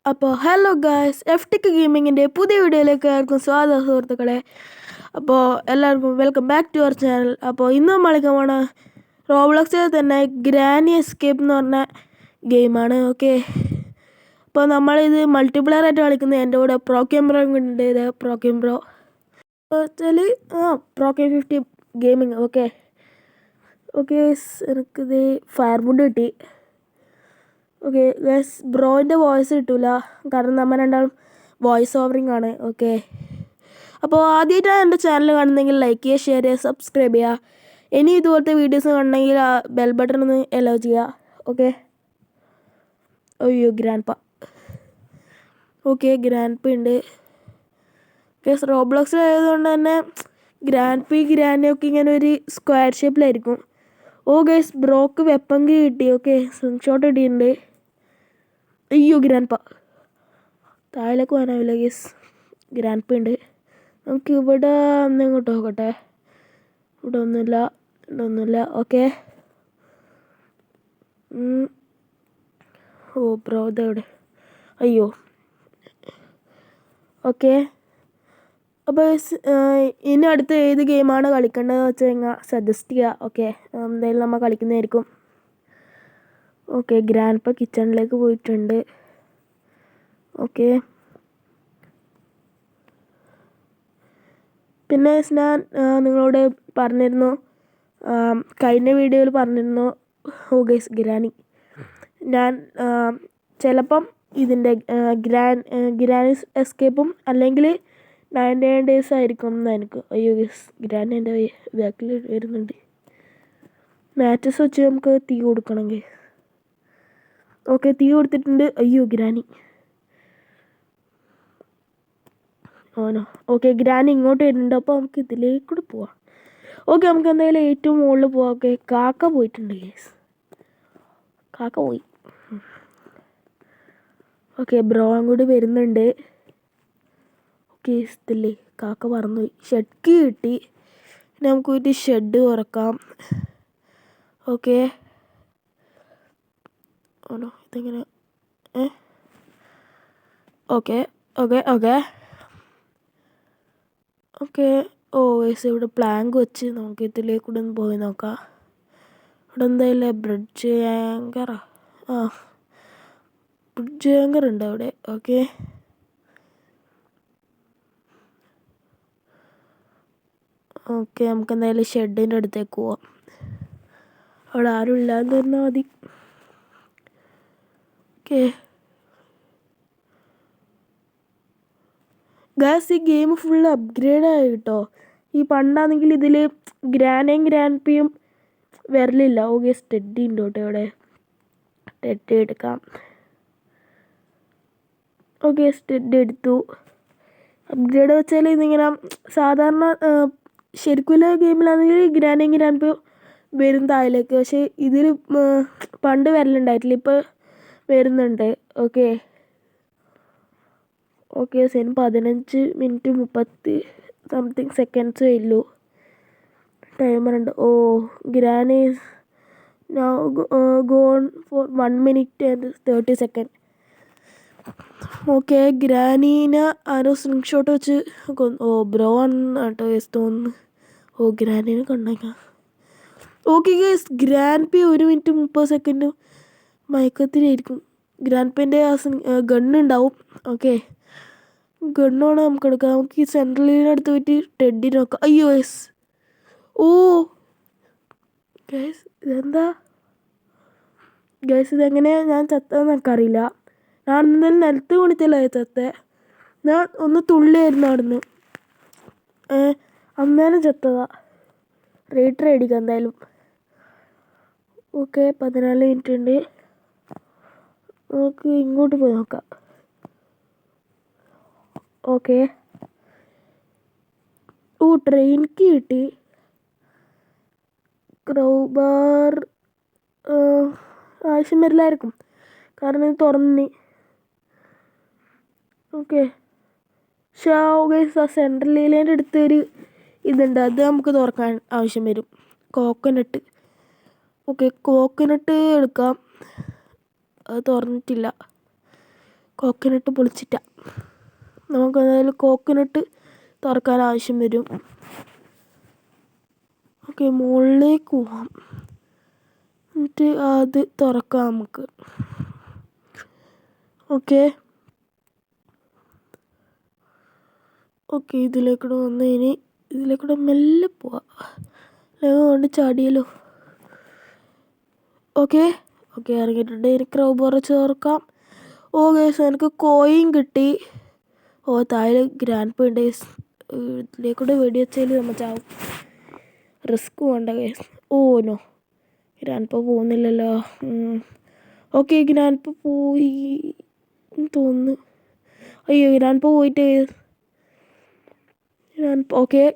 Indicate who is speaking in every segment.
Speaker 1: അപ്പോൾ hello guys, F tech ഗെയിമിങ്ങിൻ്റെ പുതിയ വീഡിയോയിലേക്ക് എല്ലാവർക്കും സ്വാഗതം സുഹൃത്തുക്കളെ. അപ്പോൾ എല്ലാവർക്കും welcome back to our channel. അപ്പോൾ ഇന്ന് നമ്മൾ കളിക്കാൻ റോബ്ലോക്സിൽ തന്നെ ഗ്രാനി എസ്കേപ്പ് എന്ന് പറഞ്ഞ ഗെയിമാണ്. ഓക്കെ, അപ്പോൾ നമ്മളിത് മൾട്ടിപ്ലെയർ ആയിട്ട് കളിക്കുന്നത്. എൻ്റെ കൂടെ പ്രോ ക്യാമറ ഉണ്ട്. ഇത് പ്രോ ക്യാമറ വെച്ചാൽ pro K 50 gaming. Okay okay എനിക്കിത് ഫയർവുഡ് കിട്ടി. ഓക്കെ ഗൈസ്, ബ്രോയിൻ്റെ വോയിസ് കിട്ടില്ല, കാരണം നമ്മൾ രണ്ടാളും വോയിസ് ഓവറിങ് ആണ്. ഓക്കെ, അപ്പോൾ ആദ്യമായിട്ടാണ് എൻ്റെ ചാനൽ കാണുന്നെങ്കിൽ ലൈക്ക് ചെയ്യുക, ഷെയർ ചെയ്യുക, സബ്സ്ക്രൈബ് ചെയ്യുക. ഇനി ഇതുപോലത്തെ വീഡിയോസ് കാണണമെങ്കിൽ ആ ബെൽ ബട്ടൺ ഒന്ന് അലോ ചെയ്യുക. ഓക്കെ, അയ്യോ ഗ്രാൻഡ് പ. ഓക്കെ, ഗ്രാൻഡ് പി ഉണ്ട്. ഗൈസ്, റോബ്ലോക്സിലായതുകൊണ്ട് തന്നെ ഗ്രാൻഡ് പി ഗ്രാൻഡിയൊക്കെ ഇങ്ങനെ ഒരു സ്ക്വയർ ഷേപ്പിലായിരിക്കും. ഓ ഗൈസ്, ബ്രോക്ക് വെപ്പങ്കി കിട്ടി. ഓക്കെ, സ്ക്രീൻഷോട്ട് കിട്ടിയിട്ടുണ്ട്. അയ്യോ ഗ്രാൻഡ് പ, താഴേക്ക് പോകാനാവില്ല ഗൈസ്. ഗ്രാൻഡ് പി ഉണ്ട്. നമുക്ക് ഇവിടെ ഒന്ന് ഇങ്ങോട്ട് നോക്കട്ടെ. ഇവിടെ ഒന്നുമില്ല. ഓക്കെ, ഓ ബ്രോ ഇതെവിടെ? അയ്യോ. ഓക്കെ, അപ്പോൾ ഇനി അടുത്ത് ഏത് ഗെയിമാണ് കളിക്കേണ്ടതെന്ന് വെച്ച് കഴിഞ്ഞാൽ സജസ്റ്റ് ചെയ്യുക. ഓക്കെ, എന്തായാലും നമ്മൾ കളിക്കുന്നതായിരിക്കും. ഓക്കെ, ഗ്രാൻഡ് പ കിച്ചണിലേക്ക് പോയിട്ടുണ്ട്. ഓക്കെ, പിന്നെ ഞാൻ നിങ്ങളോട് പറഞ്ഞിരുന്നു, കഴിഞ്ഞ വീഡിയോയിൽ പറഞ്ഞിരുന്നു, ഓ ഗൈസ് ഗ്രാനി, ഞാൻ ചിലപ്പം ഇതിൻ്റെ ഗ്രാനി എസ്കേപ്പും അല്ലെങ്കിൽ 99 ഡേയ്സ് ആയിരിക്കും എന്ന് എനിക്ക്. അയ്യോ ഗൈസ്, ഗ്രാനി എൻ്റെ ബാക്കിൽ വരുന്നുണ്ട്. മാച്ചസ് വെച്ച് നമുക്ക് തീ കൊടുക്കണമെങ്കിൽ. ഓക്കെ, തീ കൊടുത്തിട്ടുണ്ട്. അയ്യോ ഗ്രാനി, ആണോ? ഓക്കെ, ഗ്രാനി ഇങ്ങോട്ട് വരുന്നുണ്ട്. അപ്പോൾ നമുക്ക് ഇതിലേക്കൂടെ പോവാം. ഓക്കെ, നമുക്ക് എന്തായാലും ഏറ്റവും മുകളിൽ പോവാം. ഓക്കെ, കാക്ക പോയിട്ടുണ്ട് ഗൈസ്, കാക്ക പോയി. ഓക്കെ, ബ്രോയും കൂടി വരുന്നുണ്ട്. ഓക്കെ, ഇഷ്ടല്ലേ, കാക്ക പറന്നുപോയി. ഷെഡ് കീ കിട്ടി. ഇനി നമുക്ക് ഒരു ഷെഡ് തുറക്കാം. ഓക്കെ, ആണോ? ഇതെങ്ങനെ? ഓക്കെ ഓക്കെ ഓക്കെ ഓക്കെ ഓ ഗൈസ്, ഇവിടെ പ്ലാങ്ക് വെച്ച് നമുക്ക് ഇതിലേക്കൂടെ ഒന്ന് പോയി നോക്കാം. ഇവിടെ എന്തായാലും ബ്രിഡ്ജ് ആങ്കറാ? ബ്രിഡ്ജ് ആങ്കർ ഉണ്ട് അവിടെ. ഓക്കെ ഓക്കെ, നമുക്ക് എന്തായാലും ഷെഡിൻ്റെ അടുത്തേക്ക് പോവാം. അവിടെ ആരും ഇല്ലാന്ന് പറഞ്ഞാൽ മതി. ഓക്കെ ഗാസ്, ഈ ഗെയിം ഫുൾ അപ്ഗ്രേഡ് ആയി കേട്ടോ. ഈ പണ്ടാണെങ്കിൽ ഇതിൽ ഗ്രാനയും ഗ്രാൻഡ് പിയും വരലില്ല. ഓക്കെ, സ്റ്റഡി ഉണ്ട് കേട്ടോ ഇവിടെ. സ്റ്റഡി എടുക്കാം. ഓക്കെ, സ്റ്റഡി എടുത്തു. അപ്ഗ്രേഡ് വെച്ചാൽ ഇതിങ്ങനെ സാധാരണ ശരിക്കുള്ള ഗെയിമിലാണെങ്കിൽ ഗ്രാനയും ഗ്രാൻഡ് പിയും വരും താഴേക്ക്. പക്ഷേ ഇതിൽ പണ്ട് വരലുണ്ടായിട്ടില്ല, ഇപ്പോൾ വരുന്നുണ്ട്. Okay okay, same 15 minute 30 something seconds ഉള്ളൂ. ടൈമർ ഉണ്ട്. Oh, granny now gone for 1 minute and 30 seconds. Okay, ഗ്രാനീനെ ആരോ സ്ക്രീൻഷോട്ട് വെച്ച് ഓ ബ്രോ ആണ് കേട്ടോ ഗൈസ് തോന്നുന്നു. ഓ, ഗ്രാനീനെ കണ്ടേക്കാം. Okay guys, grand P 1 minute 30 seconds മയക്കത്തിലായിരിക്കും. ഗ്രാൻഡ് പിൻ്റെ ആ ഗണ്ണുണ്ടാവും. ഓക്കെ, ഗണ്ണാണ് നമുക്ക് എടുക്കാം. നമുക്ക് ഈ സെൻട്രലിൻ്റെ അടുത്ത് പോയിട്ട് ടെഡി നോക്കാം. അയ്യോ ഗൈസ്, ഓ ഗൈസ് ഇതെന്താ ഗൈസ്, ഇതെങ്ങനെയാണ് ഞാൻ ചത്തതെന്ന് എനിക്കറിയില്ല. ഞാൻ എന്തായാലും നിലത്ത് കുണിച്ചല്ല ചത്തേ. ഞാൻ ഒന്ന് തുള്ളിയായിരുന്നു അവിടുന്ന്. അന്നേരം ചത്തതാ. റേറ്റർ അടിക്കാം എന്തായാലും. ഓക്കെ, 14 മിനിറ്റ് ഉണ്ട്. നമുക്ക് ഇങ്ങോട്ട് പോയി നോക്കാം. ഓക്കെ, ഓ ട്രെയിനിക്ക് കിട്ടി. ക്രൗബാർ ആവശ്യം വരില്ലായിരിക്കും, കാരണം ഇത് തുറന്നി. ഓക്കെ, ആ സെൻട്രൽ ഏരിയേൻ്റെ അടുത്ത് ഒരു ഇതുണ്ട്, അത് നമുക്ക് തുറക്കാൻ ആവശ്യം വരും. കോക്കനട്ട്. ഓക്കെ, കോക്കനട്ട് എടുക്കാം. അത് തുറന്നിട്ടില്ല. കോക്കനട്ട് പൊളിച്ചിട്ട നമുക്ക് എന്തായാലും കോക്കനട്ട് തുറക്കാൻ ആവശ്യം വരും. ഓക്കെ, മുകളിലേക്ക് പോവാം. എന്നിട്ട് അത് തുറക്കാം നമുക്ക്. ഓക്കെ ഇതിലേക്കൂടെ വന്ന് ഇനി ഇതിലേക്കൂടെ മെല്ലെ പോവാം. കൊണ്ട് ചാടിയല്ലോ. ഓക്കെ ഇറങ്ങിയിട്ടുണ്ട്. ഇനി ക്രൗബർ ചേർക്കാം. ഗൈസ് എനിക്ക് കോയിൻ കിട്ടി. താഴെ ഗ്രാൻഡ് ഉണ്ട്. ഇതിലേക്കൂടെ വെടിവെച്ചാൽ നമ്മൾ ചാവും. റിസ്ക് വേണ്ട ഗൈസ്. നോ, ഗ്രാൻഡ് പോകുന്നില്ലല്ലോ. ഓക്കെ, ഗ്രാൻഡ് പോയി തോന്നുന്നു. അയ്യോ, ഗ്രാൻഡ് പോയിട്ട്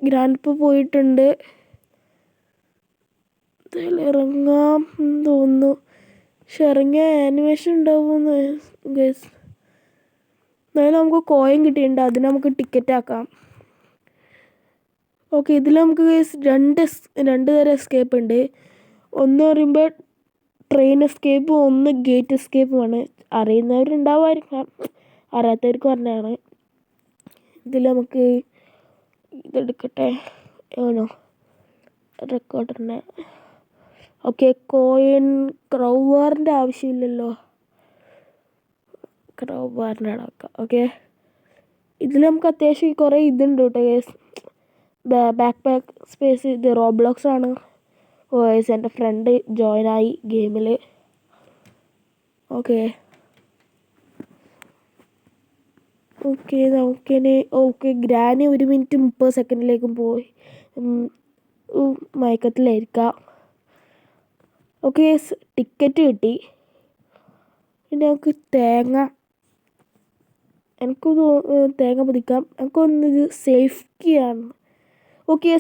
Speaker 1: ഗ്രാൻഡ് പോയിട്ടുണ്ട്. ഇറങ്ങാം തോന്നുന്നു. പക്ഷെ ഇറങ്ങിയ ആനിമേഷൻ ഉണ്ടാവുമെന്ന് ഗൈസ്. എന്നാലും നമുക്ക് കോയിൻ കിട്ടിയിട്ടുണ്ട്. അതിന് നമുക്ക് ടിക്കറ്റ് ആക്കാം. ഇതിൽ നമുക്ക് ഗൈസ് രണ്ട് തരം എസ്കേപ്പ് ഉണ്ട്. ഒന്ന് പറയുമ്പോൾ ട്രെയിൻ എസ്കേപ്പും ഒന്ന് ഗേറ്റ് എസ്കേപ്പുമാണ്. അറിയുന്നവരുണ്ടാവുമായിരിക്കാം, അറിയാത്തവർക്ക് പറഞ്ഞതാണ്. ഇതിൽ നമുക്ക് ഇതെടുക്കട്ടെ. റെക്കോർഡറിനെ. കോയിൻ ക്രൗബാറിൻ്റെ ആവശ്യമില്ലല്ലോ. ക്രൗബാറിൻ്റെ അടക്കാം. ഇതിൽ നമുക്ക് അത്യാവശ്യം കുറേ ഇതുണ്ട് കേട്ടോ ഗൈസ്. Backpack space. ഇത് റോബ്ലോക്സ് ആണ്. എൻ്റെ ഫ്രണ്ട് ജോയിനായി ഗെയിമിൽ. നമുക്കിനി ഗ്രാനി 1 മിനിറ്റ് 30 സെക്കൻഡിലേക്കും പോയി മയക്കത്തിലായിരിക്കാം. ടിക്കറ്റ് കിട്ടി. പിന്നെ നമുക്ക് തേങ്ങ പൊതിക്കാം. നമുക്കൊന്നത് സേഫ് കീ ആണ്.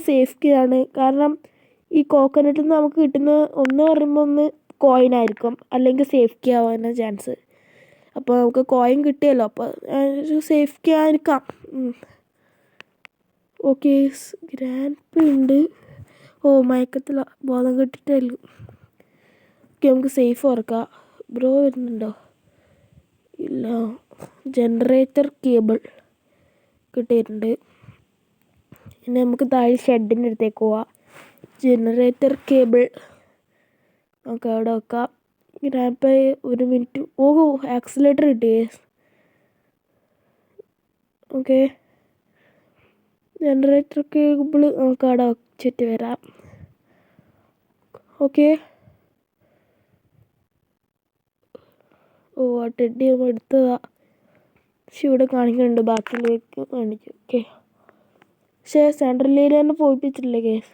Speaker 1: സേഫ് കീ ആണ്. കാരണം ഈ കോക്കനട്ടിൽ നിന്ന് നമുക്ക് കിട്ടുന്ന ഒന്ന് പറയുമ്പോൾ ഒന്ന് കോയിൻ ആയിരിക്കും, അല്ലെങ്കിൽ സേഫ് കീ ആവാനാണ് ചാൻസ്. അപ്പോൾ നമുക്ക് കോയിൻ കിട്ടിയല്ലോ, അപ്പോൾ ഒരു സേഫ് കീ ആയിരിക്കാം. ഗ്രാൻഡ് ഉണ്ട്. മയക്കത്തില, ബോധം കെട്ടിട്ടല്ലോ. നമുക്ക് സേഫ് ഓർക്കാം. ബ്രോ വരുന്നുണ്ടോ? ഇല്ല. ജനറേറ്റർ കേബിൾ കിട്ടിയിട്ടുണ്ട്. പിന്നെ നമുക്ക് താഴെ ഷെഡിൻ്റെ അടുത്തേക്ക് പോവാം. ജനറേറ്റർ കേബിൾ നമുക്ക് അവിടെ വെക്കാം. Grand 1 minute. ആക്സിലേറ്റർ കിട്ടിയേ. ജനറേറ്റർ കേബിൾ നമുക്ക് അവിടെ വെച്ചിട്ട് വരാം. ടെഡി നമ്മൾ എടുത്തതാ. പക്ഷെ ഇവിടെ കാണിക്കുന്നുണ്ട്, ബാക്കിലേക്ക് കാണിക്കും. പക്ഷേ സെൻട്രലിൽ തന്നെ പോയിപ്പിച്ചിട്ടില്ലേ കേസ്.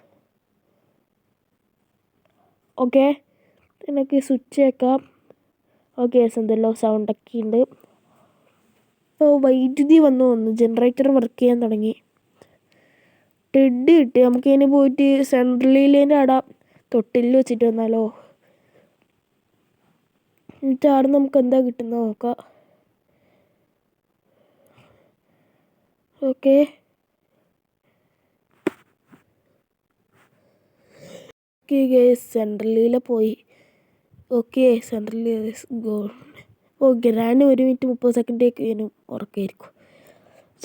Speaker 1: എനിക്ക് സ്വിച്ച് വെക്കാം. എന്തല്ലോ സൗണ്ടൊക്കെ ഉണ്ട്. വൈദ്യുതി വന്നു. ജനറേറ്റർ വർക്ക് ചെയ്യാൻ തുടങ്ങി. ടെഡ് കിട്ടി. നമുക്ക് ഇനി പോയിട്ട് സെൻട്രലിൻ്റെ അവിടെ തൊട്ടിൽ വെച്ചിട്ട് വന്നാലോ. എന്നിട്ട് അവിടെ നമുക്ക് എന്താ കിട്ടുന്നത് നോക്കാം. സെൻട്രലിൽ പോയി. സെൻട്രലിൽ ഗ്രാൻഡ് 1 മിനിറ്റ് 30 സെക്കൻഡേക്ക് ഉറക്കായിരിക്കും.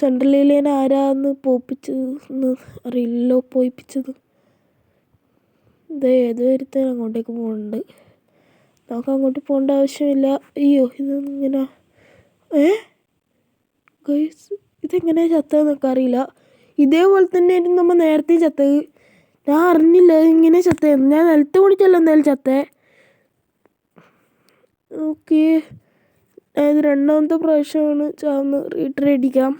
Speaker 1: സെൻട്രലിൽ ഞാൻ ആരാന്ന് പോയിപ്പിച്ചതെന്ന് അറിയില്ലല്ലോ. പോയിപ്പിച്ചത് ഏത് വരുത്താൻ അങ്ങോട്ടേക്ക് പോകുന്നുണ്ട്. നമുക്ക് അങ്ങോട്ട് പോകേണ്ട ആവശ്യമില്ല. അയ്യോ, ഇതെങ്ങനെ ഇതെങ്ങനെയാണ് ചത്തതെന്നൊക്കെ അറിയില്ല. ഇതേപോലെ തന്നെയായിരുന്നു നമ്മൾ നേരത്തെ ചത്തത്. ഞാൻ അറിഞ്ഞില്ല ഇങ്ങനെ ചത്തേ. ഞാൻ നിലത്ത് കുടിച്ചല്ലോ എന്തായാലും ചത്തേ. ഇത് 2ാമത്തെ പ്രാവശ്യമാണ് ചാവുന്ന. റീട്രൈ അടിക്കാം.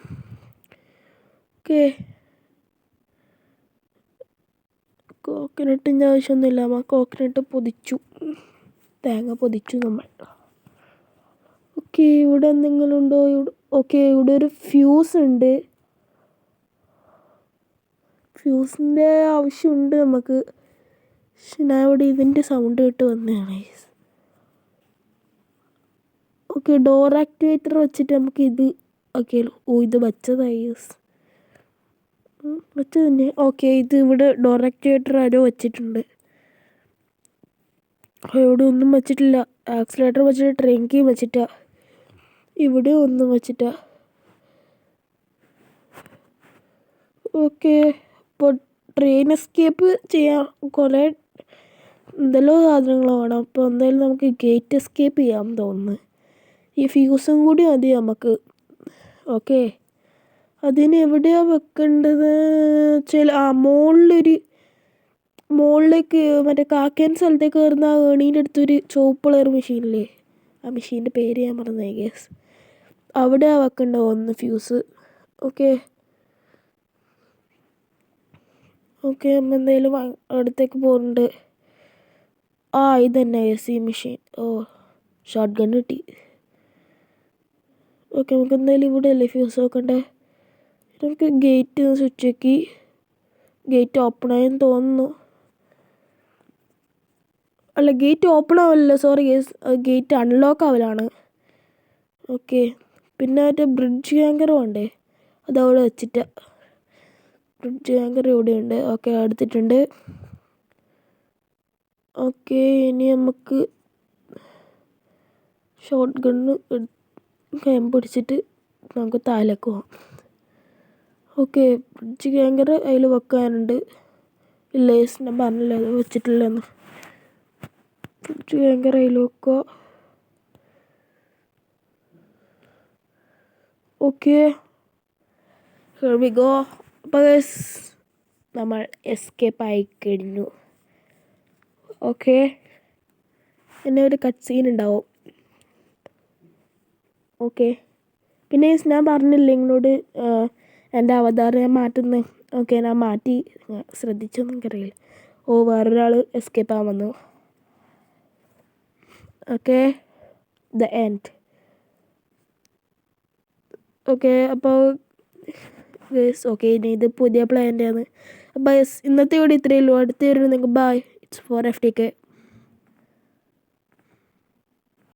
Speaker 1: കോക്കനട്ടിൻ്റെ ആവശ്യമൊന്നുമില്ല. കോക്കനട്ട് പൊതിച്ചു, തേങ്ങ പൊതിച്ചു നമ്മൾ. ഇവിടെ എന്തെങ്കിലും ഉണ്ടോ? ഇവിടെ ഒരു ഫ്യൂസ് ഉണ്ട്. ഫ്യൂസിൻ്റെ ആവശ്യമുണ്ട് നമുക്ക്. പക്ഷെ ഞാൻ ഇവിടെ ഇതിൻ്റെ സൗണ്ട് കേട്ട് വന്നതാണ്. ഡോർ ആക്ടിവേറ്റർ വെച്ചിട്ട് നമുക്ക് ഇത് ഇത് വെച്ചതായി. വെച്ചത് തന്നെ. ഇത് ഇവിടെ ഡോർ ആക്ടിവേറ്റർ ആരോ വെച്ചിട്ടുണ്ട്. ഇവിടെ ഒന്നും വെച്ചിട്ടില്ല. ആക്സിലേറ്റർ വെച്ചിട്ട് ട്രെയിൻ കീ വെച്ചിട്ടാ. ഇവിടെ ഒന്നും വെച്ചിട്ടാ. ഓക്കെ, ഇപ്പോൾ ട്രെയിൻ എസ്കേപ്പ് ചെയ്യാൻ കുറേ എന്തെല്ലോ സാധനങ്ങൾ വേണം. അപ്പോൾ എന്തായാലും നമുക്ക് ഗേറ്റ് എസ്കേപ്പ് ചെയ്യാൻ തോന്നുന്നു. ഈ ഫ്യൂസും കൂടി മതി നമുക്ക്. ഓക്കെ, അതിന് എവിടെയാണ് വെക്കേണ്ടത് മുകളിലേക്ക് മറ്റേ കാക്കേൻ സ്ഥലത്തേക്ക് വരുന്ന ആ ഏണീൻ്റെ അടുത്തൊരു ചുവപ്പ് കളർ മെഷീനില്ലേ, ആ മെഷീൻ്റെ പേര് ഞാൻ മറന്നു ഗേസ്. അവിടെയാണ് വെക്കേണ്ടത് ഒന്ന് ഫ്യൂസ്. ഓക്കെ ഓക്കെ, നമ്മൾ എന്തായാലും അടുത്തേക്ക് പോകുന്നുണ്ട്. ഇത് തന്നെ AC മെഷീൻ. ഷോർട്ട് ഗൺ കിട്ടി. ഓക്കെ, നമുക്ക് എന്തായാലും ഇവിടെ അല്ലേ ഫ്യൂസ് നോക്കണ്ടേ. നമുക്ക് ഗേറ്റ് സ്വിച്ച് ആക്കി. ഗേറ്റ് ഓപ്പൺ ആയെന്ന് തോന്നുന്നു. അല്ല, ഗേറ്റ് ഓപ്പൺ ആവില്ല, സോറി ഗേസ്, ഗേറ്റ് അൺലോക്ക് ആവലാണ്. ഓക്കെ, പിന്നെ മറ്റേ ബ്രിഡ്ജ് ഹാങ്കർ വേണ്ടേ, അതവിടെ വെച്ചിട്ട്. ബ്രിഡ്ജ് ഹാങ്കർ ഇവിടെയുണ്ട്. ഓക്കെ, എടുത്തിട്ടുണ്ട്. ഓക്കെ, ഇനി നമുക്ക് ഷോർട്ട് ഗണ്ണ് കൈ പിടിച്ചിട്ട് നമുക്ക് താഴേക്ക് പോകാം. ഓക്കെ, ബ്രിഡ്ജ് ഹാങ്കർ അതിൽ വെക്കാനുണ്ട്. ഇല്ല, ഞാൻ പറഞ്ഞില്ല അത് വെച്ചിട്ടില്ലെന്ന്. ബ്രിഡ്ജ് ഹാങ്കർ അതിൽ വെക്കുക. Okay, here we go. അപ്പോൾ നമ്മൾ എസ്കേപ്പ് ആയി കഴിഞ്ഞു. ഓക്കെ, പിന്നെ ഒരു കട്ട് സീൻ ഉണ്ടാവും. ഓക്കെ, പിന്നെ ഞാൻ പറഞ്ഞില്ല നിങ്ങളോട് എൻ്റെ അവതാരം ഞാൻ മാറ്റുന്നു. ഓക്കെ, ഞാൻ മാറ്റി, ശ്രദ്ധിച്ചൊന്നും എനിക്കറിയില്ല. വേറൊരാൾ എസ്കേപ്പ് ആവാൻ വന്നു. Okay, the end. ഓക്കെ, അപ്പോൾ ഓക്കെ, ഇനി ഇത് പുതിയ പ്ലാൻ്റാണ്. അപ്പോൾ ഇന്നത്തെ വീഡിയോ ഇത്രയേ ഉള്ളൂ. അടുത്ത വീഡിയോ നിങ്ങൾക്ക് ബൈ. It's four FTK.